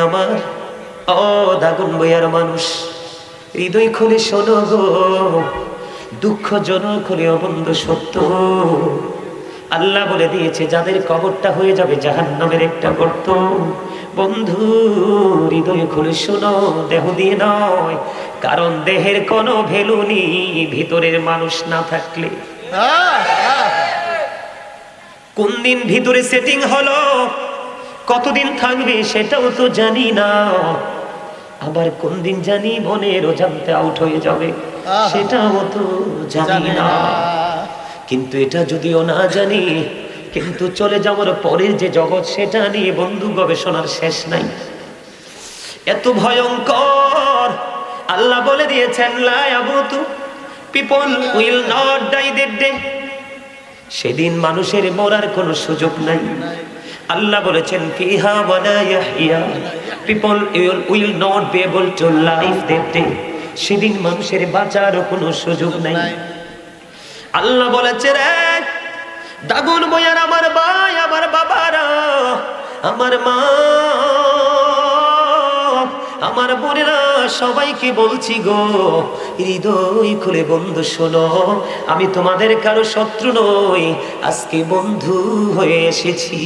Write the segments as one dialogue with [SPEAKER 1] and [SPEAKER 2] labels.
[SPEAKER 1] আমার, ও দাগন বইয়ার মানুষ, হৃদয় খুলে শোনো গো, দুঃখজনক হলেও বন্ধু সত্য। আল্লাহ বলে দিয়েছে যাদের কবরটা হয়ে যাবে জাহান্নামের একটা গর্ত। বন্ধু হৃদয় খুলে শোনো, দেহ দিয়ে নয়, কারণ দেহের কোনো ভ্যালু নেই ভিতরের মানুষ না থাকলে। কোন দিন ভিতরে সেটিং হলো, কতদিন থাকবে সেটাও তো জানি না, আবার কোন দিন জানি মনের অজান্তে আউট হয়ে যাবে সেটাও তো জানি না। কিন্তু এটা যদিও না জানি, কিন্তু চলে যাওয়ার পরের যে জগৎ সেটা নিয়ে বন্ধু গবেষণার শেষ নাই। এত ভয়ঙ্কর। আল্লাহ বলে দিয়েছেন লা ইয়ামুতু, people will not die that day. সেদিন মানুষের মরার কোনো সুযোগ নাই। আল্লাহ বলেছেন ফিহা ওয়ালা ইয়াহইয়া, people will not be able to live that day. সেদিন মানুষের বাঁচার কোনো সুযোগ নাই। আল্লাহ বলেছে রে দাগুন বয়ার আমার ভাই, আমার বাবারা, আমার মা, আমার বোনেরা, সবাইকে বলছি গো, হৃদয় খুলে বন্ধু শোনো, আমি তোমাদের কারো শত্রু নই, আজকে বন্ধু হয়ে এসেছি।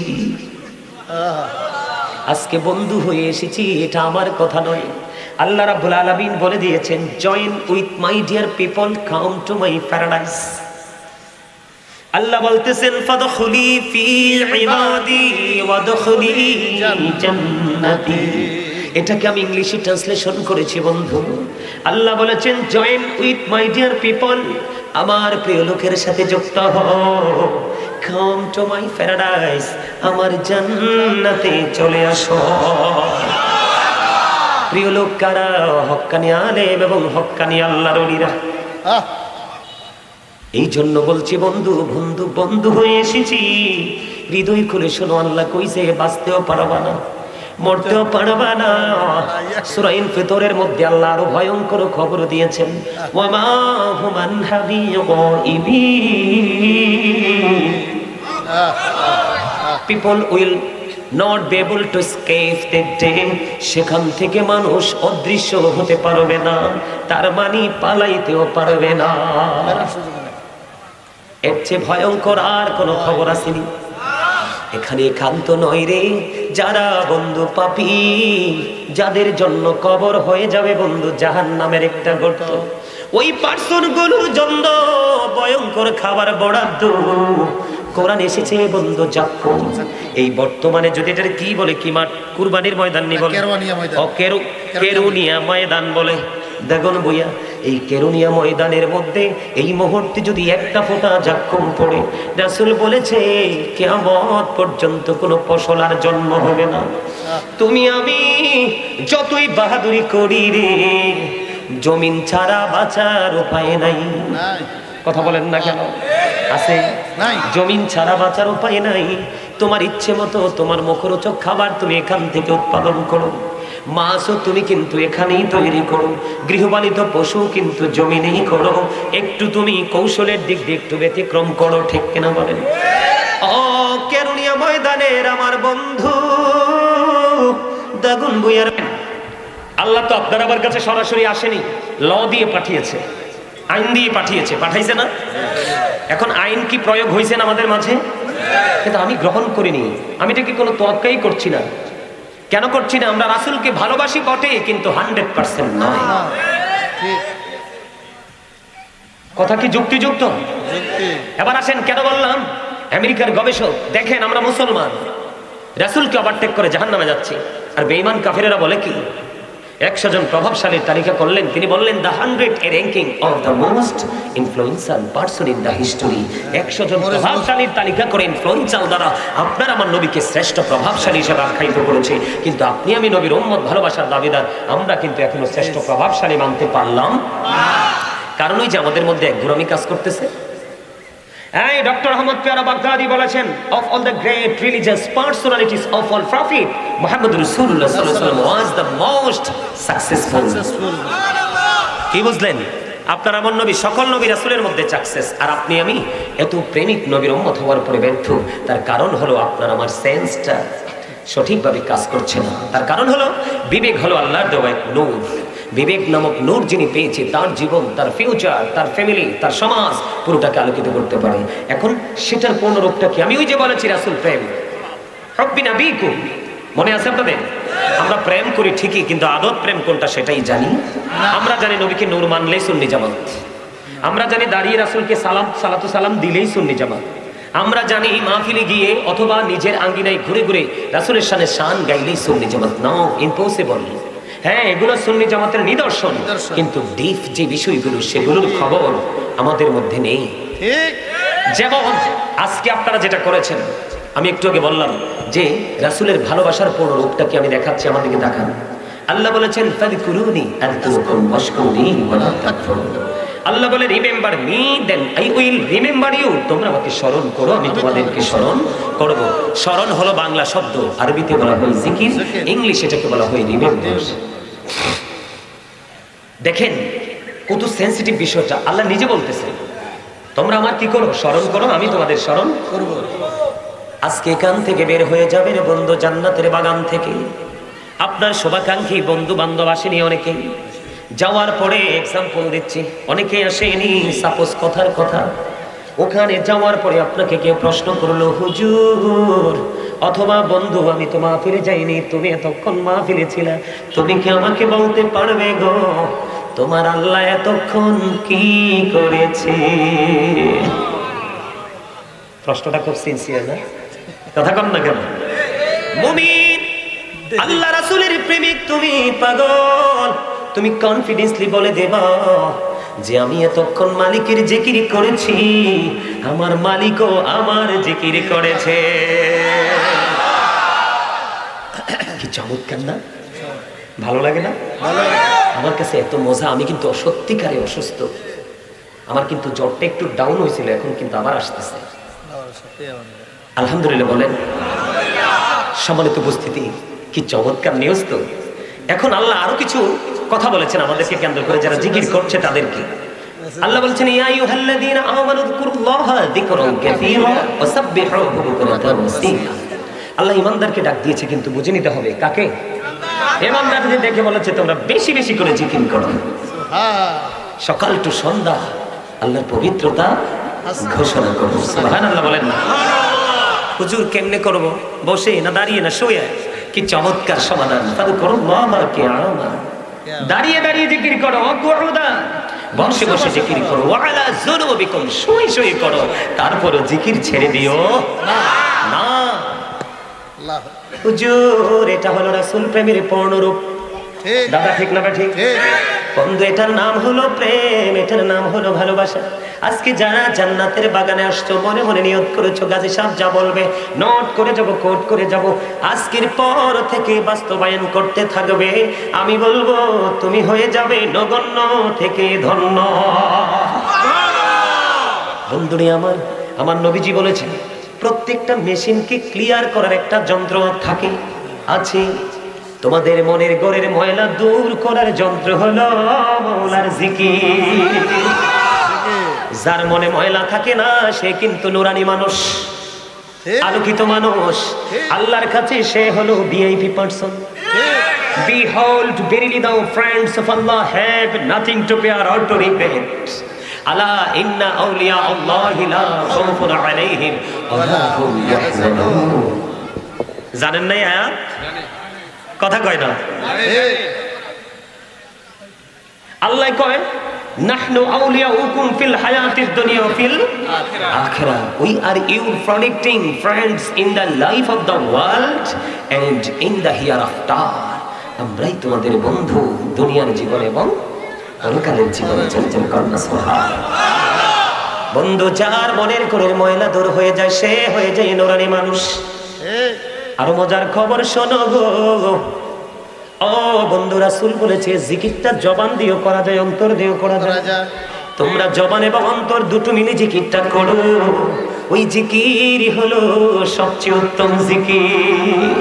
[SPEAKER 1] আজকে বন্ধু হয়ে এসেছি, এটা আমার কথা নয়। আল্লাহ রাব্বুল আলামিন বলে দিয়েছেন join with my dear people, come to my paradise. আল্লাহ বলতেছেন ফাদখুলি ফি ইবাদি ওয়াদখুলি জান্নাতি। এটাকে আমি ইংলিশে ট্রান্সলেশন করেছি বন্ধু। আল্লাহ বলেছেন join with my dear people, আমার প্রিয় লোকের সাথে যুক্ত হও, কাম টু মাই প্যারাডাইস, আমার জান্নাতে চলে আসো। প্রিয় লোক কারা? হক্কানি আলেম এবং হক্কানি আল্লাহর ওলিরা। এই জন্য বলছি বন্ধু, বন্ধু বন্ধু হয়ে এসেছি, হৃদয় খুলে শোনো। আল্লাহ কইছে বাঁচতেও পারবা না, মরতেও পারবা না। সূরা ইনফিতরের মধ্যে আল্লাহ আরো ভয়ঙ্কর খবর দিয়েছেন ওয়ামা হুমান হাবিয়িন, people will not be able to escape that day. সেখান থেকে মানুষ অদৃশ্য হতে পারবে না, তার মানে পালাইতেও পারবে না। এর চেয়ে ভয়ঙ্কর আর কোনো খবর আসেনি। এখানে একান্ত নয় রে, যারা বন্ধু পাপী, যাদের জন্য কবর হয়ে যাবে বন্ধু জাহান্নামের একটা গর্ত, ওই পার্সন গুলোর জন্য ভয়ঙ্কর খাবার বরাদ্দ কোরআন এসেছে বন্ধু। যাক্কুম, এই বর্তমানে যদি এটার কি বলে, কি মাঠ, কুরবানির ময়দান নি বলে, কেরুনিয়া ময়দান বলে। দেখুন বইয়া, এই কেরুনিয়া ময়দানের মধ্যে এই মুহূর্তে যদি একটা ফোঁটা যাক্কুম পড়ে, রাসূল বলেছে কিয়ামত পর্যন্ত কোনো ফসল আর জন্ম হবে না। তুমি আমি যতই বাহাদুরি করি রে, জমিন ছাড়া বাঁচার উপায় নাই। কথা বলেন না কেন? আছে নাই? জমিন ছাড়া বাঁচার উপায় নাই। তোমার ইচ্ছে মতো তোমার মুখরোচক খাবার তুমি এখান থেকে উৎপাদন করো, মাছও তুমি কিন্তু এখানেই তৈরি করো, গৃহপালিত পশু কিন্তু জমিনেই করো, একটু তুমি কৌশলের দিক দিয়ে একটু ব্যতিক্রম করো, ঠিক কিনা বলেন? ও কেরুনিয়া ময়দানের আমার বন্ধু দাগুন বইয়ার, আল্লাহ তো আপনার আমার কাছে সরাসরি আসেনি, ল দিয়ে পাঠিয়েছে, আইন দিয়ে পাঠিয়েছে, পাঠাইছে না? এখন আইন কি প্রয়োগ হয়েছে না আমাদের মাঝে? কিন্তু আমি গ্রহণ করিনি, আমি এটাকে কোনো তোয়াক্কাই করছি না। কেন করছি না? আমরা রাসূলকে ভালোবাসি বটে, কিন্তু 100% নয়। কথা কি যুক্তিযুক্ত? এবার আসেন, কেন বললাম? আমেরিকার গবেষক দেখেন, আমরা মুসলমান রাসূলকে ওভারটেক করে জাহান্নামে যাচ্ছি, আর বেঈমান কাফেরেরা বলে কি? 100 জন প্রভাবশালীর তালিকা করলেন, তিনি বললেন the 100 ranking of the most influential person in the history. 100 জন প্রভাবশালীর তালিকা করে ইনফ্লুয়েন্সিয়াল দ্বারা আপনার আমার নবীকে শ্রেষ্ঠ প্রভাবশালী হিসেবে আখ্যায়িত করেছে, কিন্তু আপনি আমি নবীর উম্মত ভালোবাসার দাবিদার, আমরা কিন্তু এখনো শ্রেষ্ঠ প্রভাবশালী মানতে পারলাম না। কারণ ওই যে আমাদের মধ্যে এক ঘুরামি কাজ করতেছে। এই ডক্টর আহমদ পেয়ারা বাগদাদি বলেছেন, of all the great religious personalities of all prophet, Muhammad Rasulullah sallallahu alaihi wasallam was the most successful. কি বুঝলেন? আপনার আমার নবী সকল নবী রাসূলের মধ্যে সাকসেস, আর আপনি আমি এত প্রেমিক নবীর উম্মত হওয়ার পরে ব্যর্থ। তার কারণ হলো আপনার আমার সেন্সটা সঠিকভাবে কাজ করছে না। তার কারণ হলো বিবেক হলো আল্লাহর দেওয়া এক নূর। বিবেক নামক নূর যিনি পেয়েছে তার জীবন, তার ফিউচার, তার ফ্যামিলি, তার সমাজ পুরোটাকে আলোকিত করতে পারে। এখন সেটার পূর্ণরূপটা কি? আমি ওই যে বলেছি রাসূল প্রেম, হব্বি নাবিকুম, মনে আছে আপনাদের? আমরা প্রেম করি ঠিকই, কিন্তু আদত প্রেম কোনটা সেটাই জানি। আমরা জানি নবীকে নূর মানলেই সুন্নি জামাত, আমরা জানি দাঁড়িয়ে রাসূলকে সালাতু সালাম দিলেই সুন্নি জামাত, আমরা জানি মাহফিলে গিয়ে অথবা নিজের আঙ্গিনায় ঘুরে ঘুরে রাসূলের শানে শান গাইলেই সুন্নি জামাত। No, impossible. হ্যাঁ, এগুলো সুন্নি জামাতের নিদর্শন, কিন্তু ডিপ যে বিষয়গুলো সেগুলোর খবর আমাদের মধ্যে নেই। যেমন আজকে আপনারা যেটা করেছেন, আমি একটু আগে বললাম যে রাসূলের ভালোবাসার পূর্ণ রূপটাকে আমি দেখাচ্ছি, আমাদেরকে দেখান। আল্লাহ বলেছেন ফাযকুরুনি আযকুরকুম ওয়াশকুরুনি ওয়ালা তাকফুরুন। আল্লাহ বলে remember me then I will remember you. তোমরা আমাকে স্মরণ করো, আমি তোমাদেরকে স্মরণ করব। স্মরণ হলো বাংলা শব্দ, আরবিতে বলা হয় জিকির, ইংলিশে এটাকে বলা হয় রিমেম্বার। দেখেন কত সেনসিটিভ বিষয়টা, আল্লাহ নিজে বলতেছে তোমরা আমার কি করো? স্মরণ করো, আমি তোমাদের স্মরণ করব। আজকে এখান থেকে বের হয়ে যাবে রে বন্ধু জান্নাতের বাগান থেকে। আপনার শুভাকাঙ্ক্ষী বন্ধু বান্ধব আসেনি অনেকেই, যাওয়ার পরে এক্সাম্পল দিচ্ছি, অনেকেই আসেনি, সাপোজ কথার কথা, ওখানে যাওয়ার পরে আপনাকে কেউ প্রশ্ন করলো হুজুর অথবা বন্ধু আমি তো মাহফিলে যাইনি, তুমি এতক্ষণ মাহফিলে ছিলা, তুমি কি আমাকে বলতে পারবে গো তোমার আল্লাহ এতক্ষণ কি করেছে? প্রশ্নটা খুব সিনসিয়ার না? কথা কম না কেন? মুমিন, আল্লাহ রাসূলের প্রেমিক তুমি, পাগল, তুমি কনফিডেন্সলি বলে দেবা যে আমি এতক্ষণ মালিকের জিকির করেছি, আমার মালিকও আমার জিকির করেছে। কি চমৎকার না? ভালো লাগে না? আমার কাছে এত মজা। আমি কিন্তু সত্যিকারে অসুস্থ, আমার কিন্তু জ্বরটা একটু ডাউন হয়েছিল, এখন কিন্তু আবার আসতেছে। আলহামদুলিল্লাহ বলেন। সম্মানিত উপস্থিতি, কি চমৎকার নিউজ তো। এখন আল্লাহ আরো কিছু কথা বলেছেন আমাদেরকে কেন্দ্র করে, যারা জিকির করছে তাদেরকে। আল্লাহ বলছেন ইয়া আইয়ুহাল্লাযীনা আমানু যকুরুল্লাহা যিকরান কাসীরা ওয়া সাব্বিহুহু বুকরাতান ওয়া আসীলা। আল্লাহ ঈমানদারকে ডাক দিয়েছে, কিন্তু বুঝে নিতে হবে কাকে? ঈমানদারদের দেখে বলেছে তোমরা বেশি বেশি করে জিকির করো, সকাল টু সন্ধ্যা আল্লাহর পবিত্রতা ঘোষণা করো। সুবহানাল্লাহ বলেন না? হুজুর কেমনে করব? বসে না দাঁড়িয়ে না শুয়ে? কি চমৎকার সমাধান। ফাযকুরুল্লাহা কিয়ামা, দাঁড়িয়ে দাঁড়িয়ে জিকির করো, কুউদা বসে বসে জিকির করো, ওয়া আলা যুনুবিকুম শুয়ে শুয়ে করো, তারপরে জিকির ছেড়ে দিও না। আল্লাহ হুজুর, এটা হলো রাসূল প্রেমের পূর্ণরূপ। দাদা ঠিক না? ঠিক বন্ধু, এটার নাম হলো প্রেম, এটার নাম হলো ভালোবাসা। আজকে যারা জান্নাতের বাগানে আসছো, মনে মনে নিয়ত করেছো গাজী সাহেব যা বলবে নোট করে যাব, কোট করে যাব, আজকের পর থেকে বাস্তবায়ন করতে থাকবে। আমি বলবো তুমি হয়ে যাবে নগণ্য থেকে ধন্য। বন্ধুরে আমার নবীজি বলেছেন প্রত্যেকটা মেশিনকে ক্লিয়ার করার একটা যন্ত্র থাকে, আছে। তোমাদের মনের ঘরের ময়লা দূর করার যন্ত্র হলো মাওলার জিকির। যার মনে ময়লা থাকে না সে কিন্তু নুরানি মানুষ, আলোকিত মানুষ। আল্লাহর কাছে সে হলো VIP person. Behold, verily thou friends of Allah have nothing to fear or to regret. আলা ইন্না আউলিয়া আল্লাহি লা খাউফুন আলাইহিম ওয়া লা হুম ইয়াহজানুন। জানেন না আয়াত? কথা কয় না? আল্লাহ কয় নাহনু আউলিয়াউকুম ফিল হায়াতিদ দুনিয়া ওয়া ফিল আখিরাহ। We are your protecting friends in the life of the world and in the hereafter. আমরাই তোমাদের বন্ধু দুনিয়ার জীবনে এবং পরকালের জীবনে। বন্ধু, যার মনের ঘরের ময়লা দূর হয়ে যায় সে হয়ে যায় নুরানি মানুষ। আরো মজার খবর শোনো গো, ও বন্ধু, রাসূল বলেছে জিকিরটা জবান দিয়েও করা যায়, অন্তর দিয়েও করা যায়। তোমরা জবান এবং অন্তর দুটো মিলে জিকিরটা করো, ওই জিকির হলো সবচেয়ে উত্তম জিকির।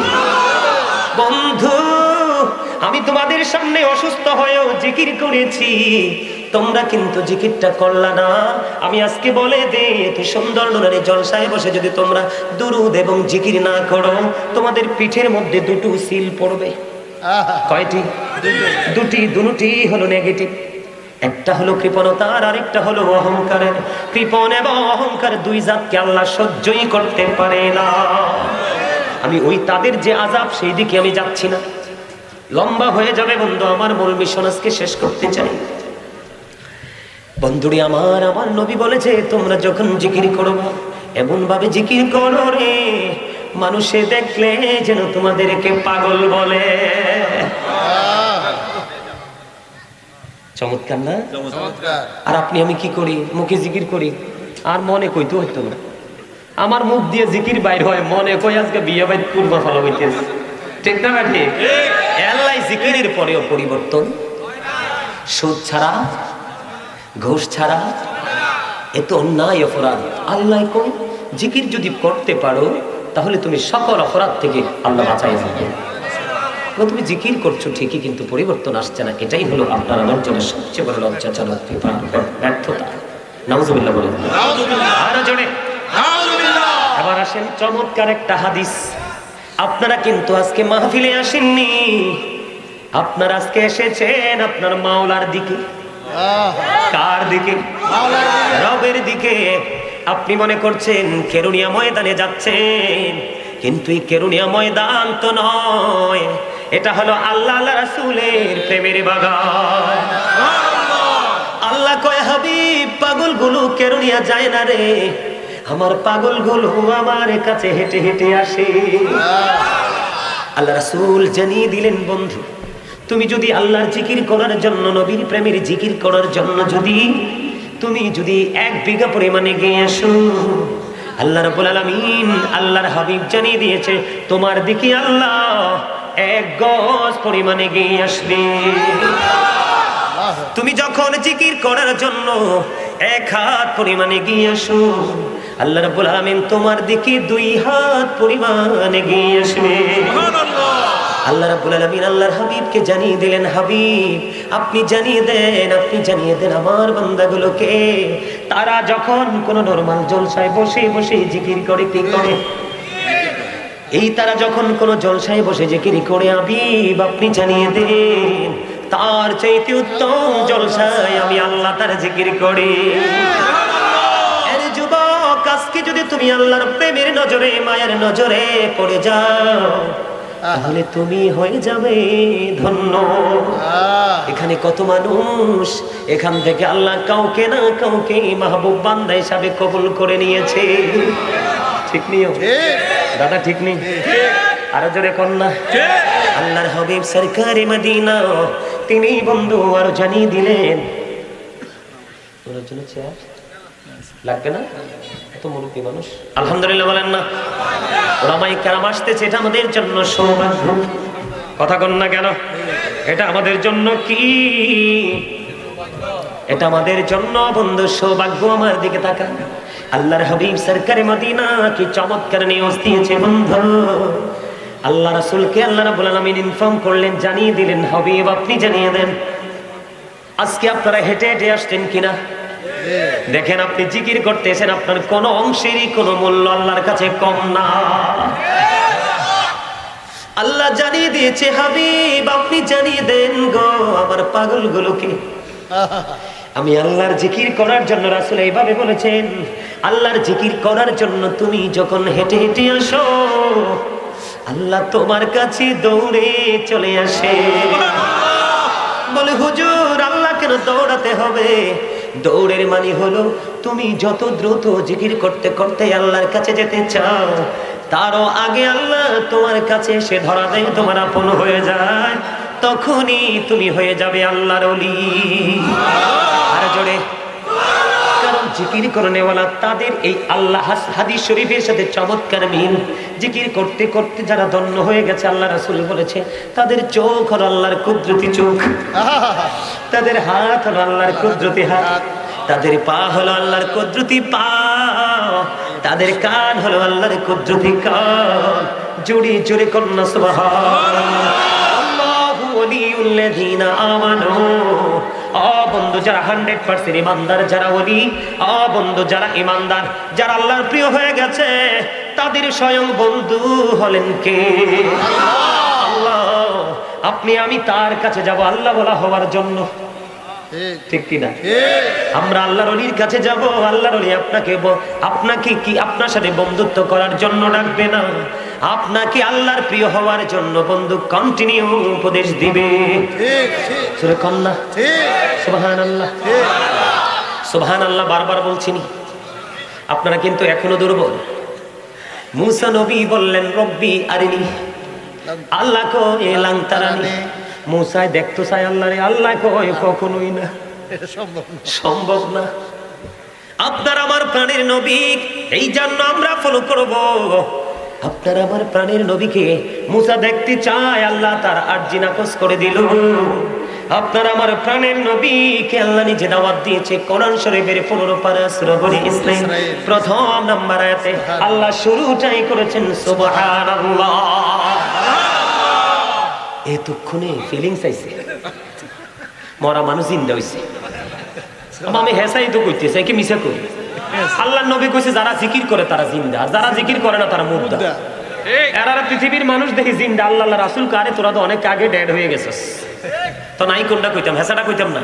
[SPEAKER 1] বন্ধু, আমি তোমাদের সামনে অসুস্থ হয়েও জিকির করেছি, তোমরা কিন্তু জিকিরটা করলা না। আমি আজকে বলে দে, এত সুন্দর নুরানি জলসায় বসে যদি তোমরা দুরুদ এবং জিকির না করো, তোমাদের পিঠের মধ্যে দুটো সিল পড়বে। কয়টি? দুটি হলো নেগেটিভ। একটা হলো কৃপণতার, আরেকটা হলো অহংকারের। কৃপণ এবং অহংকার দুই জাতকে আল্লাহ সহ্যই করতে পারে না। আমি ওই তাদের যে আযাব, সেই দিকে আমি যাচ্ছি না, লম্বা হয়ে যাবে বন্ধু। আমার মূল মিশন আজকে শেষ করতে চাই। বন্ধুরি আমার নবী বলেছে, তোমরা যখন জিকির করবে এমন ভাবে জিকির করো রে, মানুষে দেখলে যেন তোমাদেরকে পাগল বলে। চমৎকার না? আর আপনি আমি কি করি? মুখে জিকির করি আর মনে কইতে হইতো না। আমার মুখ দিয়ে জিকির বাইর হয়, মনে কই আজকে বিয়ে বাড়ি কুরবা ফলা হইতেছে। ঠিক না ঠিক? আল্লাহ জিকিরের পরেও পরিবর্তন। সুদ ছাড়া, ঘুষ ছাড়া, এত অন্যায় অপরাধ। আল্লাহ কই জিকির যদি করতে পারো তাহলে তুমি সকল অপরাধ থেকে আল্লাহ বাঁচাই যাবে। তুমি জিকির করছো ঠিকই, কিন্তু পরিবর্তন আসছে না। এটাই হলো আপনার আমার জন্য সবচেয়ে বড় লজ্জাজনক ব্যর্থতা। নাউজুবিল্লাহ বলেন। আরো জোরে নাউজুবিল্লাহ। এবার আসেন চমৎকার একটা হাদিস। আপনারা কিন্তু আজকে মাহফিলে আসেননি, আপনারা আজকে এসেছেন আপনার মাওলার দিকে। কার দিকে? রবের দিকে। আপনি মনে করছেন কেরুনিয়া ময়দানে যাচ্ছেন, কিন্তু এই কেরুনিয়া ময়দান তো নয়, এটা হলো আল্লাহ আল্লাহ রাসূলের প্রেমের বাগান। আল্লাহ কয়, হাবিব পাগলগুলো কেরুনিয়া যায় না রে, আমার পাগলগুলো আমার কাছে হেঁটে হেঁটে আসে। আল্লাহ রাসূল জানিয়ে দিলেন, বন্ধু তুমি যদি আল্লাহর জিকির করার জন্য, নবীর প্রেমের জিকির করার জন্য তুমি যদি 1 বিঘা পরিমাণে গিয়ে আসো, আল্লাহ রাব্বুল আলামিন আল্লাহর হাবিব জানিয়ে দিয়েছে তোমার দিকে আল্লাহ 1 গজ পরিমাণে গিয়ে আসবে। তুমি যখন জিকির করার জন্য 1 হাত পরিমাণে গিয়ে আসো, আল্লাহ রাব্বুল আলামিন তোমার দিকে 2 হাত পরিমাণে গিয়ে আসবে। আল্লাহ রাব্বুল আলামিন আল্লাহর হাবিবকে জানিয়ে দিলেন, হাবিব আপনি জানিয়ে দেন আমার বান্দাগুলোকে, তারা যখন কোন নরমাল জলসায় বসে বসে জিকির করে, কি করে? এই তারা যখন কোন জলসায় বসে জিকির করে, হাবিব আপনি জানিয়ে দেন তার চাইতে উত্তম জলসায় আমি আল্লাহ তার জিকির করি। আরে যুবক, আজকে যদি তুমি আল্লাহর প্রেমের নজরে, মায়ের নজরে পড়ে যাও, তাহলে তুমি হয়ে যাবে ধন্য। এখানে কত মানুষ, এখান থেকে আল্লাহ কাউকে না কাউকে মাহবুব বান্দা হিসাবে কবুল করে নিয়েছে। ঠিক নিও দাদা, ঠিক নেই? আরো জোরে কন্যা। আল্লাহর হাবিব সরকারে মদিনা তিনি বন্ধু আরো জানিয়ে দিলেন, ওনার জন্য চেয়ার লাগবে না, এত মুরব্বী মানুষ। আলহামদুলিল্লাহ বলেন না? ওলামায়ে কেরাম আসতেছে, এটা আমাদের জন্য সৌভাগ্য। কথা কন না কেন? এটা আমাদের জন্য কি? এটা আমাদের জন্য বন্ধু সৌভাগ্য। আমার দিকে তাকান, আল্লাহর হাবিব সরকারে মদিনা কি চমৎকার নিউজ দিয়েছে বন্ধু। আল্লাহ রাসূলকে আল্লাহ রাব্বুল আলামিন ইনফর্ম করলেন, জানিয়ে দিলেন, হাবিব আপনি জানিয়ে দেন আজকে আপনারা হেঁটে হেঁটে আসছেন কিনা। দেখেন আপনি জিকির করতেছেন, আপনার কোন অংশেরই কোনো মূল্য আল্লাহর কাছে কম না। আল্লাহ জানিয়ে দিয়েছে, হাবিব আপনি জানিয়ে দেন গো আমার পাগলগুলোকে, আমি আল্লাহর জিকির করার জন্য, রাসূল এইভাবে বলেছেন, আল্লাহর জিকির করার জন্য তুমি যখন হেঁটে হেঁটে আসো, আল্লাহ তোমার কাছে দৌড়ে চলে আসে। বলে হুজুর আল্লাহ কেন দৌড়াতে হবে? দৌড়ের মানে হলো তুমি যত দ্রুত জিকির করতে করতে আল্লাহর কাছে যেতে চাও, তারও আগে আল্লাহ তোমার কাছে এসে ধরা দেয়, তোমার আপন হয়ে যায়, তখনই তুমি হয়ে যাবে আল্লাহর ওলি। আর জোরে, কারণ জিকির করনেওয়ালা তাদের এই আল্লাহ হাদিস শরীফের সাথে চমৎকার মিল। জিকির করতে করতে যারা ধন্য হয়ে গেছে, আল্লাহ রাসূল বলেছে তাদের চোখ হলো আল্লাহর কুদরতি চোখ, তাদের হাত হলো আল্লাহর কুদরতি হাত, তাদের পা হলো আল্লাহর কুদরতি পা, তাদের কান হলো আল্লাহর কুদরতি কান। জোরে জোরে কন্যা সুবহানাল্লাহ। আল্লাহু ওয়ালিউল্লাযীনা আমানু, ও বন্ধু যারা 100% ঈমানদার, যারা ওলি, ও বন্ধু যারা ঈমানদার, যারা আল্লাহর প্রিয় হয়ে গেছে, তাদের স্বয়ং বন্ধু হলেন কে? আল্লাহ। আপনি আমি তার কাছে যাব আল্লাহ বলা হওয়ার জন্য, ঠিক কিনা? আমরা আল্লাহর ওলির কাছে যাব, আল্লাহর ওলি আপনাকে কি আপনার সাথে বন্ধুত্ব করার জন্য ডাকবে না, আপনাকে আল্লাহর প্রিয় হওয়ার জন্য বন্ধু কন্টিনিউ উপদেশ দিবে। সূরা কন্যা, সুবহানাল্লাহ, সুবহানাল্লাহ বারবার বলছিনি, আপনারা কিন্তু এখনো দুর্বল। মুসা নবী বললেন রব্বি আরিনি, আল্লাহ কই লাং তারানি। মুসা দেখতো চাই আল্লাহ রে, আল্লাহ কই কখনোই না, সম্ভব না। আপনার আমার প্রাণের নবী, এই জন্য আমরা ফলো করব আপনার আমার প্রাণের নবীকে। মুসা দেখতে চায়, আল্লাহ তার আরজি নাকচ করে দিল। আপনার আমার প্রাণের নবীকে আল্লাহ নিজে দাওয়াত দিয়েছে। কোরআন শরীফের 15 পারা সূরা বনী ইসরাঈল প্রথম নাম্বার আয়াতে আল্লাহ শুরুটাই করেছেন সুবহানাল্লাহ। এতক্ষণে ফিলিংস আইছে, মরা মানুষ জিন্দা হইছে। আমি হেসাই তো কইতেছে কি মিছা কই? আল্লাহর নবী কইছে যারা জিকির করে তারা জিন্দা, আর যারা জিকির করে না তারা মুর্দা। এরা পৃথিবীর মানুষ দেখি জিন্দা, আল্লাহ রাসূল কারে তোরা তো অনেক আগে ডেড হয়ে গেছস। তো নাই কোনটা কইতাম, হেসাটা কইতাম না।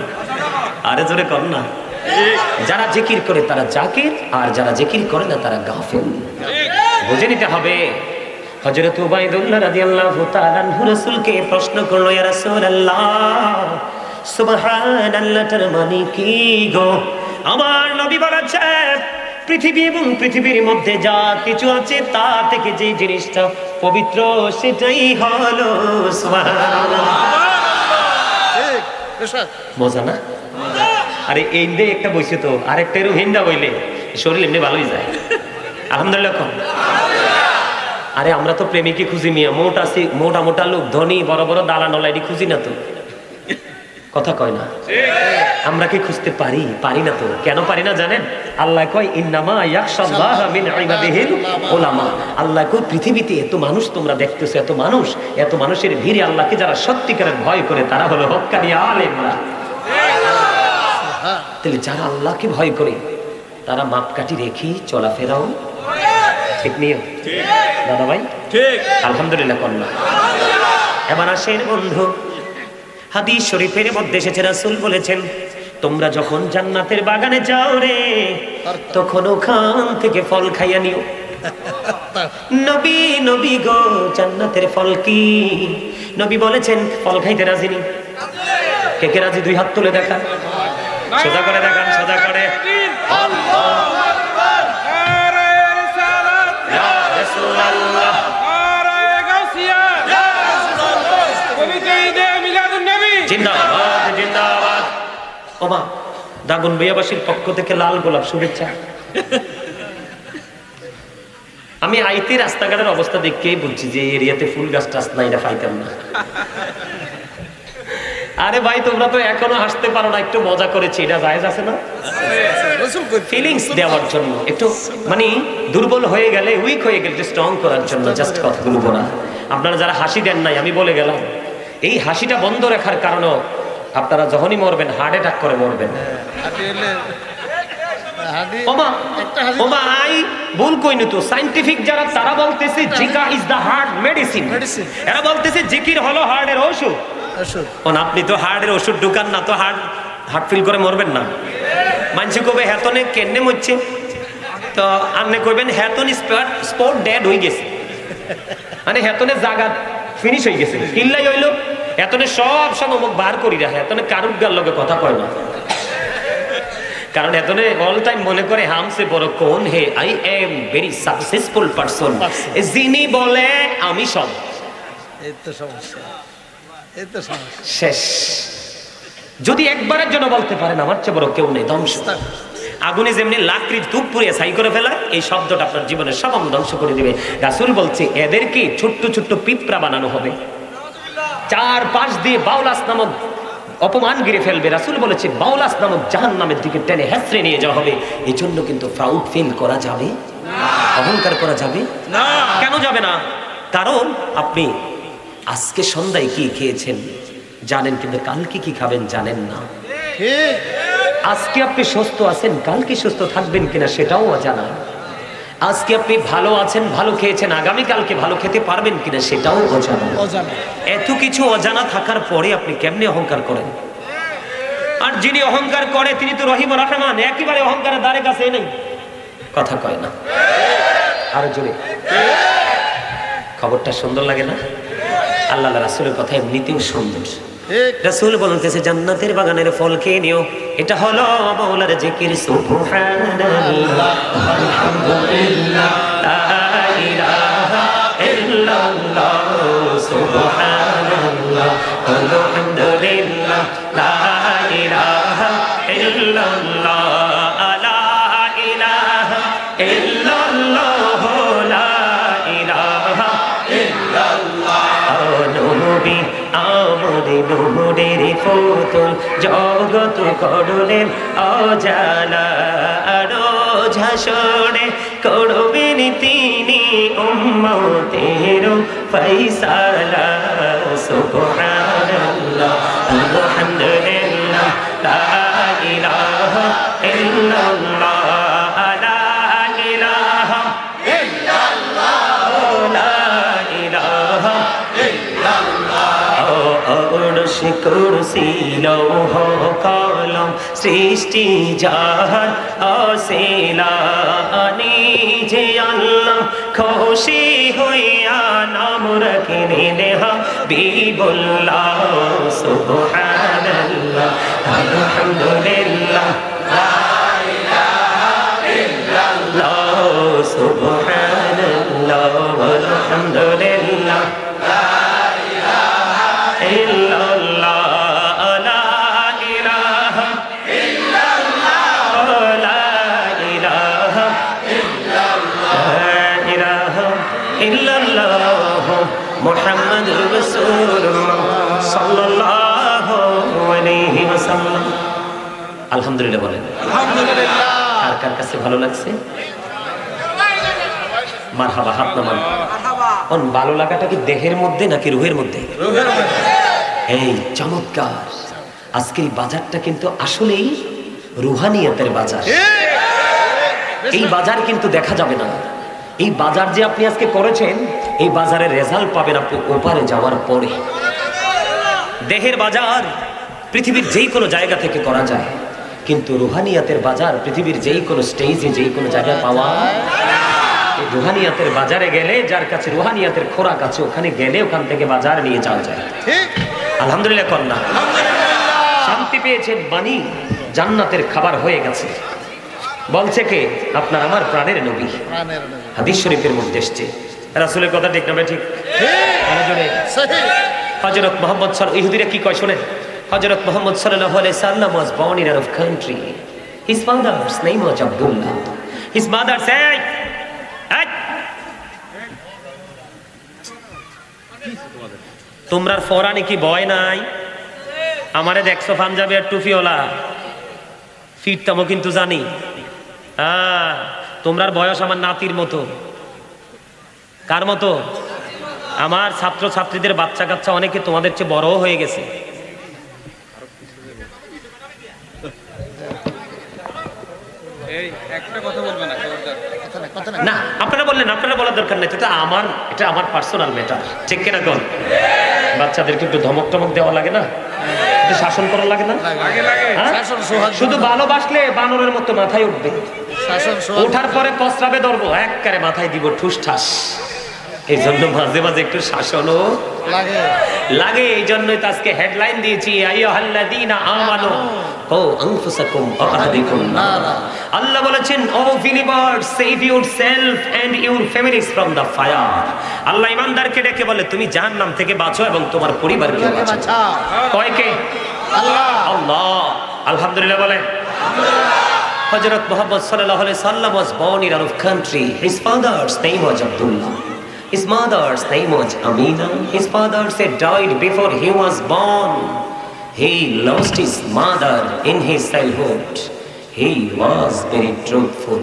[SPEAKER 1] আরে জোরে কর না। যারা জিকির করে তারা জাকির, আর যারা জিকির করে না তারা গাফিল। বুঝে নিতে হবে। হযরত উবাইদুল্লাহ রাদিয়াল্লাহু তাআলা আনহু রাসূলকে প্রশ্ন করলো, ইয়া রাসূলুল্লাহ সুবহানাল্লাহর মানে কি গো? আমার নবী বলেছেন পৃথিবী এবং পৃথিবীর মধ্যে যা কিছু আছে তা থেকে যে জিনিসটা পবিত্র সেটাই হলো সুবহানাল্লাহ। মজা না? আরে এই দে একটা বইছে তো, আরেকটা এরকম হিন্দা বইলে শরীর এমনি ভালোই যায়। আলহামদুলিল্লাহ কম। আরে আমরা তো প্রেমিকই খুঁজি মিয়া, মোটা মোটা লোক, ধনী, বড় বড় দালান এটি খুঁজি না তো। কথা কয় না? আমরা কি খুঁজতে পারি? পারি না তো। কেন পারি না জানেন? আল্লাহ কয় ইন্নামা ইয়াখশাল্লাহা মিন ইবাদিহিল উলামা। আল্লাহ কয় পৃথিবীতে এত মানুষ তোমরা দেখতেছো, এত মানুষের ভিড়ে আল্লাহকে যারা সত্যিকারের ভয় করে তারা হলো হক্কানি আলেমরা। তাহলে যারা আল্লাহকে ভয় করে তারা মাপকাঠি রেখে চলাফেরাও ঠিক নিয়ম। দাদা ভাই ঠিক, আলহামদুলিল্লাহ কন্যা। এবার আসেন বন্ধু, হাদিস শরীফের মধ্যে এসেছে রাসূল বলেছেন তোমরা যখন জান্নাতের বাগানে যাও রে, তখন ওখান থেকে ফল খাইয়া নিও। নবী গো জান্নাতের ফল কি? নবী বলেছেন ফল খাইতে রাজি নি? কে কে রাজি? দুই হাত তুলে দেখান, সোজা করে দেখান, সোজা করে। জিন্দাবাদ জিন্দাবাদ। ওমা দাগন বিয়াবাসীর পক্ষ থেকে লাল গোলাপ শুভেচ্ছা। আমি আইতে রাস্তাঘাটের অবস্থা দেখেই বলছি যে এরিয়াতে ফুল গাছ টাছ নাই, এটা পাইতাম না। আরে ভাই তোমরা তো এখনো হাসতে পারো না, একটু মজা করেছি, এটা জায়েজ আছে না? ফিলিংস দেওয়ার জন্য, একটু মানে দুর্বল হয়ে গেলে, উইক হয়ে গেলে স্ট্রং করার জন্য জাস্ট কথাগুলো বলা। আপনারা যারা হাসি দেন নাই, আমি বলে গেলাম এই হাসিটা বন্ধ রাখার কারণে আপনারা যখনই মরবেন হার্ট অ্যাটাক করে মরবেন। ভুল কইনি তো, সায়েন্টিফিক যারা তারা বলতেছে Zika is the heart medicine. এরা বলতেছে জিকির হলো হার্টের ওষুধ। আপনি তো হার্টের ওষুধ ঢুকান না, তো হার্ট ফিল করে মরবেন না। মানুষ কবে হেতনে কেনে মরছে, তো আপনি কইবেন হেতন স্পট ডেড হয়ে গেছে, মানে হেতনে জায়গা ফিনিশ হয়ে গেছে। কিল্লাই হইলো এতনে সব অমুক বার করি রাখে, এতনে কারুর গার লগে কথা কয় না, কারণ এতনে অল টাইম মনে করে হামসে বড় কোন হে, I am very successful person, যিনি বলে আমি সব। এই তো সমস্যা, এই তো সমস্যা শেষ। যদি একবারের জন্য বলতে পারেন আমার চেয়ে বড় কেউ নেই, ধ্বংস। আগুনে যেমনি লাকড়ি ধূপ পুড়িয়ে ছাই করে ফেলা, এই শব্দটা আপনার জীবনের সব ধ্বংস করে দিবে। রাসূল বলছে এদেরকে ছোট্ট ছোট্ট পিঁপড়া বানানো হবে, চার পাশ দিয়ে বাউলাস নামক অপমান গিরে ফেলবে। রাসূল বলেছে বাউলাস নামক জাহান্নামের দিকে টেনে হেঁচড়ে নিয়ে যাওয়া হবে। এই জন্য কিন্তু প্রাউড ফিল করা যাবে না, অহংকার করা যাবে না। কেন যাবে না? কারণ আপনি আজকে সন্ধ্যায় কি খেয়েছেন জানেন, কিন্তু কালকে কি খাবেন জানেন না।
[SPEAKER 2] ঠিক।
[SPEAKER 1] আজকে আপনি সুস্থ আছেন, কালকে সুস্থ থাকবেন কিনা সেটাও অজানা। আজকে আপনি ভালো আছেন, ভালো খেয়েছেন, আগামী কালকে ভালো খেতে পারবেন কিনা সেটাও অজানা।
[SPEAKER 2] অজানা।
[SPEAKER 1] এত কিছু অজানা থাকার পরে আপনি কেমনে অহংকার করেন? আর যিনি অহংকার করে তিনি তো রহিম রহমান, একেবারে অহংকারের দ্বারে কাছে নেই, কথা কয় না। আরো জোরে। খবরটা সুন্দর লাগে না? আল্লাহ রাসূলের কথা এমনিতেও সুন্দর। রাসূল বলতেছে জান্নাতের বাগানের ফল খেয়ে নিও, এটা হলো মাওলার জিকির। সুবহানাল্লাহ আলহামদুলিল্লাহ লা ইলাহা ইল্লাল্লাহ, সুবহানাল্লাহ আলহামদুলিল্লাহ লা ইলাহা ইল্লাল্লাহ, লা ইলাহা ইল্লাল্লাহ, লা ইলাহা ইল্লাল্লাহ। নবী আমরে নূরের পুতুল, জগৎ করলেন অজালা, রোজ হাসরে করবেন তিনি উম্মতের ফয়সালা। সুবহানাল্লাহ আলহামদুলিল্লাহ লা ইলাহা ইল্লাল্লাহ, লা ইলাহা ইল্লাল্লাহ, লা ইলাহা অরশ কুরসি লৌহ কলম সৃষ্টি যাহার অসিলা, নিজে আল্লাহ খুশি হইয়া নাম রাখিলেন হাবিবুল্লাহ। সুবহানাল্লাহ আলহামদুলিল্লাহ লা ইলাহা ইল্লাল্লাহ, সুবহানাল্লাহ আলহামদুলিল্লাহ লা ইলাহা ইল্লাল্লাহ, লা ইলাহা ইল্লাল্লাহ, লা ইলাহা ইল্লাল্লাহ, লা ইলাহা ইল্লাল্লাহ মুহাম্মাদুর রাসূলুল্লাহ সাল্লাল্লাহু আলাইহি ওয়াসাল্লাম। আলহামদুলিল্লাহ বলেন।
[SPEAKER 2] আলহামদুলিল্লাহ।
[SPEAKER 1] কার কার কাছে ভালো লাগছে? মারহাবা, হাত নামান। কোন ভালো লাগাটা কি দেহের মধ্যে নাকি রুহের মধ্যে? এই চমৎকার। আজকের বাজারটা কিন্তু আসলেই রুহানিয়তের বাজার। এই বাজার কিন্তু দেখা যাবে না। এই বাজার যে আপনি আজকে করেছেন, এই বাজারের রেজাল্ট পাবেন আপনি ওপারে যাওয়ার পরে। দেহের বাজার পৃথিবীর যেই কোনো জায়গা থেকে করা যায়, কিন্তু রুহানিয়াতের বাজার পৃথিবীর যেই কোনো স্টেজে যেই কোনো জায়গায় পাওয়া। এই রুহানিয়াতের বাজারে গেলে, যার কাছে রুহানিয়াতের খোরাক আছে, ওখানে গেলে ওখান থেকে বাজার নিয়ে যাওয়া যায়। আলহামদুলিল্লাহ কন্যা। শান্তি পেয়েছেন, বাণী জান্নাতের খাবার হয়ে গেছে। বলছে কে? আপনার আমার প্রাণের নবী। হাদিস শরীফের মধ্যে এসেছে। রাসূলের কথা ঠিক না? ঠিক। হযরত মুহাম্মদ সাল্লাল্লাহু, ইহুদিরা কি কয় শুনেন। হযরত মুহাম্মদ সাল্লাল্লাহু আলাইহি সাল্লাম was born in Arab country. His father's name was Abdullah. His mother said, তোমরা ফরানি কি ভয় নাই? আমারে দেখছো পাঞ্জাবি আর টুপিওয়ালা, ফিরতামও কিন্তু জানি। তোমরার বয়স আমার নাতির মতো। কার মতো? আমার ছাত্র ছাত্রীদের বাচ্চা কাচ্চা অনেকে তোমাদের চেয়ে বড় হয়ে গেছে। না, আপনারা বললেন, আপনারা বলার দরকার নেই। এটা আমার পার্সোনাল ম্যাটার, ঠিক কিনা কোন? বাচ্চাদেরকে একটু ধমক টমক দেওয়া লাগে না? একটু শাসন করা লাগে না? শুধু ভালোবাসলে বানরের মতো মাথায় উঠবে, ওঠার পরে কসরাবে ধরবো, একবারে মাথায় দিব ঠুস ঠাস। এই জন্য মাঝে মাঝে একটু শাসনও লাগে। এই জন্যই তো আজকে হেডলাইন দিয়েছি, আইয়ুহাল্লাযীনা আমানু কু আনফুসাকুম ওয়া আহলিকুম নারা। আল্লাহ বলেছেন, O believers, save yourself and your families from the fire. আল্লাহ ঈমানদারকে ডেকে বলে, তুমি জাহান্নাম থেকে বাঁচো এবং তোমার পরিবারকে বাঁচাও। কয় কে? আল্লাহ। আল্লাহ। আলহামদুলিল্লাহ বলেন। হযরত মুহাম্মদ সাল্লাল্লাহু আলাইহি সাল্লাম was born in Arab country. His father's name was Abdullah. His mother's name was Amina. His father had died before he was born. He lost his mother in his childhood. He was very truthful.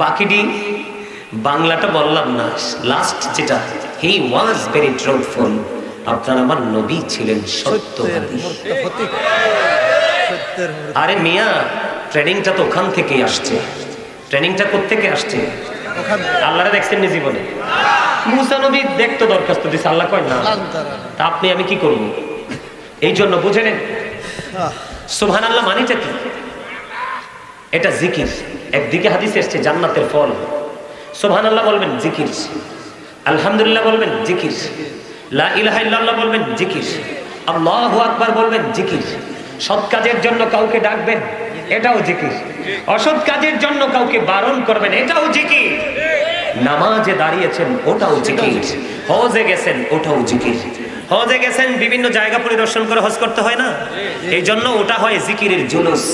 [SPEAKER 1] বাকিটি বাংলাটা বললাম না, last যেটা, he was very truthful. আপনার আমার নবী ছিলেন সত্যবাদী। আরে মিয়া, ট্রেনিংটা তো ওখান থেকেই আসছে। ট্রেনিংটা কোত্থেকে আসছে? আল্লাহরে দেখছেন নি জীবনে? মুসা নবী দেখতো, দরখাস্ত দিছে, আল্লাহ কয় না। তা আপনি আমি কি করব? এই জন্য বুঝে নেন, সুবহানাল্লাহ মানেটা কি? এটা জিকির। একদিকে হাদিসে এসেছে জান্নাতের ফল। সুবহানাল্লাহ বলবেন জিকির, আলহামদুলিল্লাহ বলবেন জিকির, লা ইলাহা ইল্লাল্লাহ বলবেন জিকির, আল্লাহু আকবার বলবেন জিকির। সৎ কাজের জন্য কাউকে ডাকবেন, এটাও জিকির। অসৎ কাজের জন্য কাউকে বারণ করবেন, এটাও জিকির। নামাজে দাঁড়িয়েছেন, ওটাও জিকির। হজে গেছেন, ওটাও জিকির। হজে গেছেন, বিভিন্ন জায়গা পরিদর্শন করে হজ করতে হয় না? এই জন্য ওটা হয় জিকিরের জুলুস।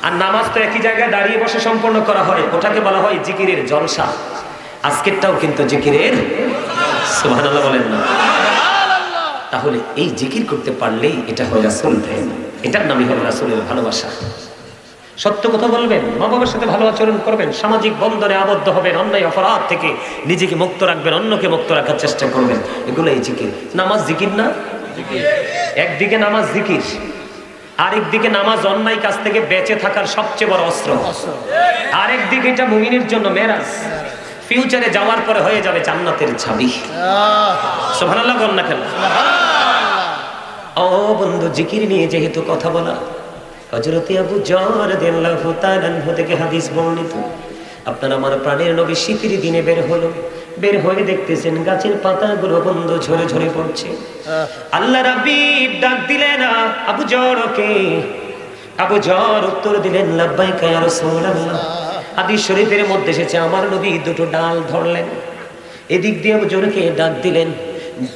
[SPEAKER 1] আর নামাজ তো একই জায়গায় দাঁড়িয়ে বসে সম্পন্ন করা হয়, ওটাকে বলা হয় জিকিরের জলসা। আজকেরটাও কিন্তু জিকিরের, সুবহানাল্লাহ বলেন না? তাহলে এই জিকির করতে পারলেই এটা হয় রাসূল প্রেম, এটার নামই হলো রাসূলের ভালোবাসা। সত্য কথা বলবেন, মা বাবার সাথে ভালো আচরণ করবেন, সামাজিক বন্ধনে আবদ্ধ হবেন, অন্যায় অপরাধ থেকে নিজেকে মুক্ত রাখবেন, অন্যকে মুক্ত রাখার চেষ্টা করবেন, এগুলো এই জিকির। নামাজ জিকির না? একদিকে নামাজ জিকির, আরেকদিকে নামাজ অন্যায় কাজ থেকে বেঁচে থাকার সবচেয়ে বড় অস্ত্র। আরেকদিকে এটা মুমিনের জন্য মেরাজ, ফিউচারে যাওয়ার পরে হয়ে যাবে জান্নাতের চাবি। সুবহানাল্লাহ বল না কেন? ও বন্ধু, জিকির নিয়ে যেহেতু কথা বলা, হযরত আবু যর রাদিয়াল্লাহু তাআলা আনহু থেকে হাদিস বর্ণিত, আপনার আমার প্রাণের নবী শীতের দিনে বের হলো, বের হয়ে দেখতেছেন গাছের পাতাগুলো বন্ধু ঝরে ঝরে পড়ছে। আল্লাহ রাব্বিব ডাক দিলেন আবু যরকে। আবু যর উত্তর দিলেন লাব্বাইকা ইয়া রাসূলুল্লাহ। হাদিস শরীফের মধ্যে এসেছে আমার নবী দুটো ডাল ধরলেন, এদিক দিয়ে আবু যরকে ডাক দিলেন।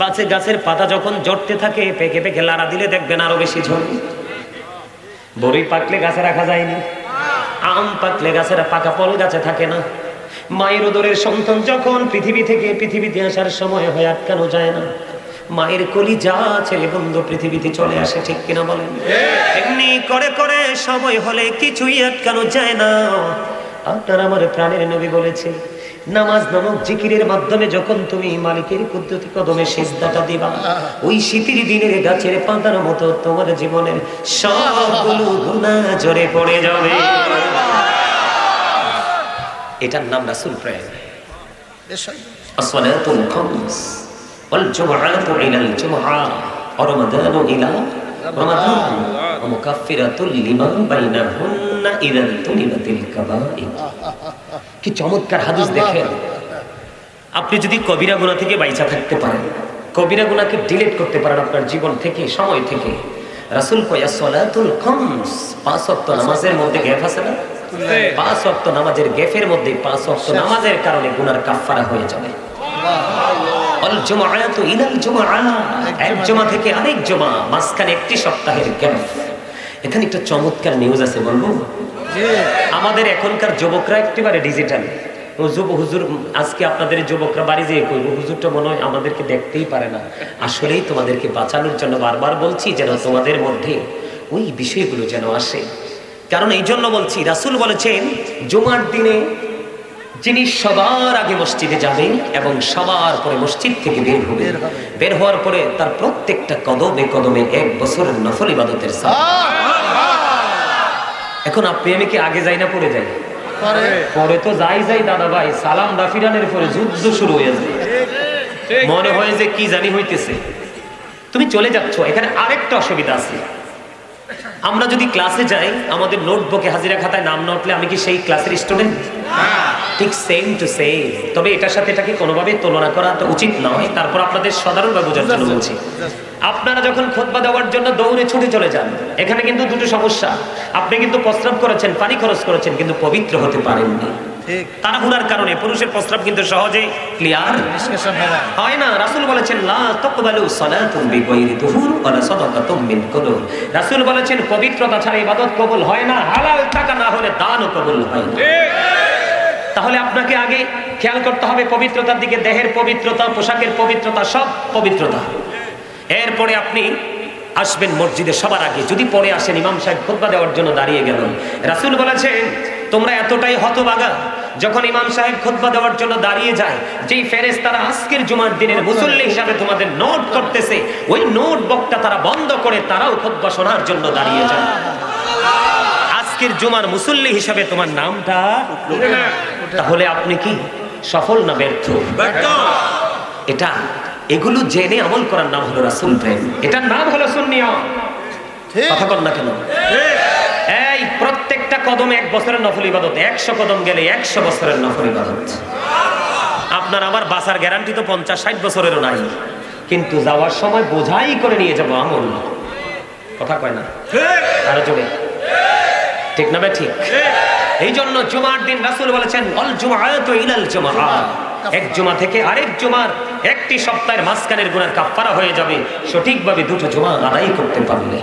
[SPEAKER 1] পাশে গাছের পাতা যখন ঝরতে থাকে, পেকে পেকে লাড়া দিলে দেখবেন আরো বেশি ঝরে। বড়ি পাকলে গাছে রাখা যায়নি, আম পাকলে গাছের পাকা ফল গাছে থাকে না। মায়ের উদরের সন্তান যখন পৃথিবী থেকে পৃথিবীতে আসার সময় হয়, আটকানো যায় না। মায়ের কলিজা ছেলে বন্ধু পৃথিবীতে চলে আসে, ঠিক কিনা বলেন? এমনি করে করে সময় হলে কিছুই আটকানো যায় না। আপনার আমার প্রাণের নবী বলেছে, নামাজ নামক জিকিরের মাধ্যমে যখন তুমি মালিকের কুদরতি কদমে সিজদাটা দিবা, ওই শীতের দিনের গাছের পাতার মতো তোমার জীবনের সবগুলো গুনাহ ঝরে পড়ে যাবে। এটার নাম রাসূল প্রেম। আসসালাতুল খামস ওয়াল জুমআতু ইলাল জুমআ ওয়া রমাদানু ইলা রমাদান ওয়া মুকাফফিরাতুল লিমা বাইনাহুন্না ইযা তুলিবাতিল কাবাইর। কি চমৎকার হাদিস দেখেন। আপনি যদি কবিরা গুনাহ থেকে বাইচা থাকতে পারেন, কবিরা গুনাহকে ডিলিট করতে পারেন আপনার জীবন থেকে, সময় থেকে, রাসূল কয় সালাতুল খামস, পাঁচ ওয়াক্ত নামাজের মধ্যে গ্যাপ আছে না? পাঁচ ওয়াক্ত নামাজের গ্যাপের মধ্যে পাঁচ ওয়াক্ত নামাজের কারণে গুনার কাফফারা হয়ে যাবে। আল জুমআতু ইলাল জুমআ, এক জুমা থেকে আরেক জুমা, মাঝখানে একটি সপ্তাহের গ্যাপ। এখানে একটা চমৎকার নিউজ আছে, বলবো? আমাদের এখনকার যুবকরা একেবারে ডিজিটাল। হুজুর আজকে আপনাদের যুবকরা বাড়ি যেয়ে কইব, হুজুরটা মনে হয় আমাদেরকে দেখতেই পারে না। আসলেই তোমাদেরকে বাঁচানোর জন্য বারবার বলছি যেন তোমাদের মধ্যে ওই বিষয়গুলো যেন আসে। কারণ এই জন্য বলছি, রাসূল বলেছেন জুমার দিনে যিনি সবার আগে মসজিদে যাবে এবং সবার পরে মসজিদ থেকে বের হবে, বের হওয়ার পরে তার প্রত্যেকটা কদমে কদমে 1 বছরের নফল ইবাদতের সওয়াব। এখন আপনি আমি কি আগে যাই না পরে যাই? পরে তো যাই দাদা ভাই, সালাম দাফিরানের পরে যুদ্ধ শুরু হয়ে যায়। মনে হয় যে কি জানি হইতেছে, তুমি চলে যাচ্ছ। এখানে আরেকটা অসুবিধা আছে, আমরা যদি ক্লাসে যাই, আমাদের নোটবুকে হাজিরা খাতায় নাম না উঠলে আমি কি সেই ক্লাসের স্টুডেন্ট? ঠিক সেম টু সেম। তবে এটার সাথে এটাকে কোনোভাবে তুলনা করা তো উচিত নয়। তারপর আপনাদের সাধারণভাবে বোঝার জন্য বলছি, আপনারা যখন খুতবা দেওয়ার জন্য দৌড়ে ছুটে চলে যান, এখানে কিন্তু দুটো সমস্যা। আপনি কিন্তু প্রস্রাব করেছেন, পানি খরচ করেছেন, কিন্তু পবিত্র হতে পারেননি। তাড়াহুড়ার কারণে পুরুষের প্রস্রাব কিন্তু সহজে ক্লিয়ার হয় না। রাসূল বলেছেন লা তাকবালু সালাতুন বিগাইরি তুহুর ওয়ালা সাদাকাতুম মিন কুদুর। রাসূল বলেছেন পবিত্রতা ছাড়া ইবাদত কবুল হয় না, হালাল টাকা না হলে দানও কবুল হয় না। তাহলে আপনাকে আগে খেয়াল করতে হবে পবিত্রতার দিকে, দেহের পবিত্রতা, পোশাকের পবিত্রতা, সব পবিত্রতা। এরপরে আপনি আসবেন মসজিদে সবার আগে। যদি পরে আসেন, ইমাম সাহেব খুতবা দেওয়ার জন্য দাঁড়িয়ে গেলেন, রাসূল বলেছেন তোমরা এতটাই হতভাগা যখন ইমাম সাহেব খুতবা দেওয়ার জন্য দাঁড়িয়ে যায়, যেই ফেরেশতারা আজকের জুমার দিনের মুসল্লি হিসাবে তোমাদের নোট করতেছে, ওই নোট বক্তা তারা বন্ধ করে তারাও খুতবা শোনার জন্য দাঁড়িয়ে যায়। আজকের জুমার মুসল্লি হিসাবে তোমার নামটা, তাহলে আপনি কি সফল না ব্যর্থ? এটা এগুলো জেনে আমল করার নাম হলো রাসূল প্রেম, এটার নাম হলো সুন্নিয়ত। কথা বল না কেন? এই প্রত্যেকটা কদম 1 বছরের নফল ইবাদত, 100 কদম গেলে 100 বছরের নফল ইবাদত। আপনার আমার বাঁচার গ্যারান্টি তো 50-60 বছরেরও নাই, কিন্তু যাওয়ার সময় বোঝাই করে নিয়ে যাব আমল। কথা কয় না? আরো জোরে ঠিক না? ঠিক। এই জন্য জুমার দিন রাসূল বলেছেন অল জুমআতু ইলাল জুমআ, এক জুমা থেকে আরেক জুমার একটি সপ্তাহের মাঝখানের গুনার কাফফারা হয়ে যাবে সঠিকভাবে দুটো জুমা আদায় করতে পারলে।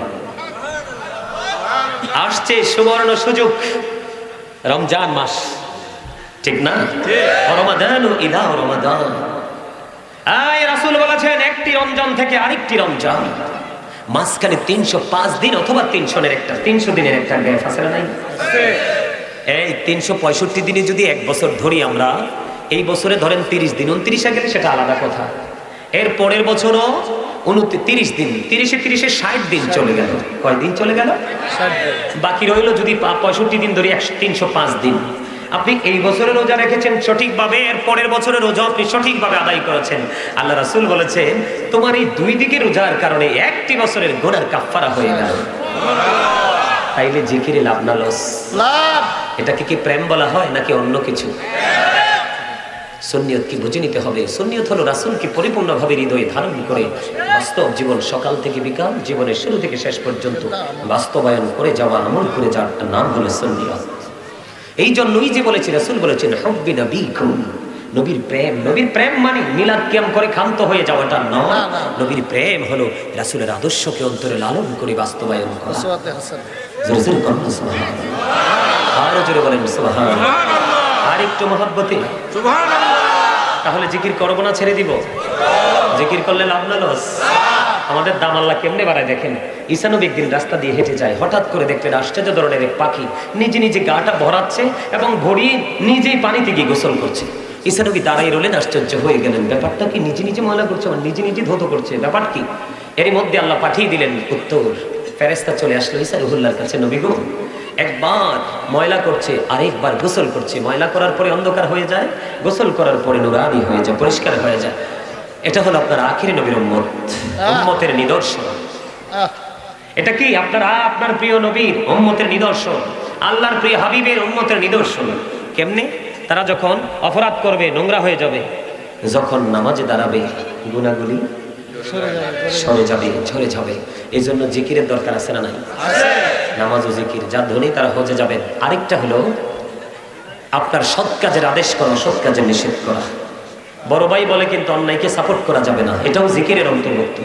[SPEAKER 1] আসছে সুবর্ণ সুযোগ, রমজান মাস, ঠিক না? রমাদানু ইলা রমাদান। এই রাসূল বলেছেন একটি রমজান থেকে আরেকটি রমজান মাঝখানে 305 দিন অথবা 300 দিনের একটা গ্যাপ আছে না? নাই? এই 365 দিনে যদি 1 বছর ধরি আমরা, এই বছরে ধরেন 30 দিন, 29 গেলে সেটা আলাদা কথা। এর পরের বছরও 29 দিন, 30-এ 60 দিন চলে গেল। কয় দিন চলে গেল? বাকি রইল যদি 65 দিন ধরি 305 দিন। আপনি এই বছরে রোজা রেখেছেন সঠিকভাবে, এর পরের বছরের রোজা আপনি সঠিকভাবে আদায় করেছেন। আল্লাহ রাসূল বলেছেন তোমার এই 2 দিকে রোজার কারণে একটি বছরের গুনার কাফফারা হয়ে গেল। তাইলে জিকিরে লাভ না লস?
[SPEAKER 2] লাভ।
[SPEAKER 1] এটাকে কি প্রেম বলা হয় নাকি অন্য কিছু? সুন্নিয়ত কি বুঝে নিতে হবে। সুন্নিয়ত হলো রাসূলকে পরিপূর্ণভাবে হৃদয়ে ধারণ করে বাস্তব জীবন, সকাল থেকে বিকাল, জীবনের শুরু থেকে শেষ পর্যন্ত বাস্তবায়ন করে যাওয়া, আমল করে যাওয়ার নাম হলো সুন্নিয়ত। এই জন্যই যে বলেছি, রাসূল বলেছেন হুব্বি নবীকুম, নবীর প্রেম। নবীর প্রেম মানে মিলাদ কিয়াম করে ক্ষান্ত হয়ে যাওয়াটা নয়। নবীর প্রেম হলো রাসূলের আদর্শকে অন্তরে লালন করে বাস্তবায়ন করা। জোরে জোরে বলুন সুবহানাল্লাহ। আরো জোরে বলেন সুবহানাল্লাহ। আর একটু মহব্বতে সুবহানাল্লাহ। তাহলে জিকির করবো না ছেড়ে দিব? জিকির করলে লাভ না লস? আমাদের দাম আল্লাহ কেমনে বাড়ায় দেখেন। ঈসা নবী একদিন রাস্তা দিয়ে হেঁটে যায়, হঠাৎ করে দেখলেন আশ্চর্য ধরনের এক পাখি নিজে নিজে গাটা ভরাচ্ছে এবং ভরিয়ে নিজেই পানিতে গিয়ে গোসল করছে। ঈসা নবী দাঁড়াই রইলেন, আশ্চর্য হয়ে গেলেন, ব্যাপারটা কি? নিজে নিজে ময়লা করছে, মানে নিজে নিজে ধৌত করছে, ব্যাপার কি? এরই মধ্যে আল্লাহ পাঠিয়ে দিলেন উত্তর, ফেরেশতা চলে আসলো ঈসা রুহুল্লাহর কাছে, নবী গো, একবার ময়লা করছে আরেকবার গোসল করছে, ময়লা করার পরে অন্ধকার হয়ে যায়, গোসল করার পরে নুরানি হয়ে যায়, পরিষ্কার হয়ে যায়। এটা হলো আপনার আখিরি নবীর উম্মত, উম্মতের নিদর্শন। এটা কি আপনার প্রিয় নবীর উম্মতের নিদর্শন, আল্লাহর প্রিয় হাবিবের উম্মতের নিদর্শন। কেমনে? তারা যখন অপরাধ করবে নোংরা হয়ে যাবে, যখন নামাজে দাঁড়াবে গুনাহগুলি সরে যাবে, ঝরে যাবে। এই জন্য জিকিরের দরকার আছে না নাই? নামাজ ও জিকির যার ধনী তারা হজে যাবেন। আরেকটা হলো আপনার সৎ কাজের আদেশ করা, সৎ কাজের নিষেধ করা। বড় ভাই বলে কিন্তু অন্যায়কে সাপোর্ট করা যাবে না, এটাও জিকিরের অন্তর্ভুক্ত।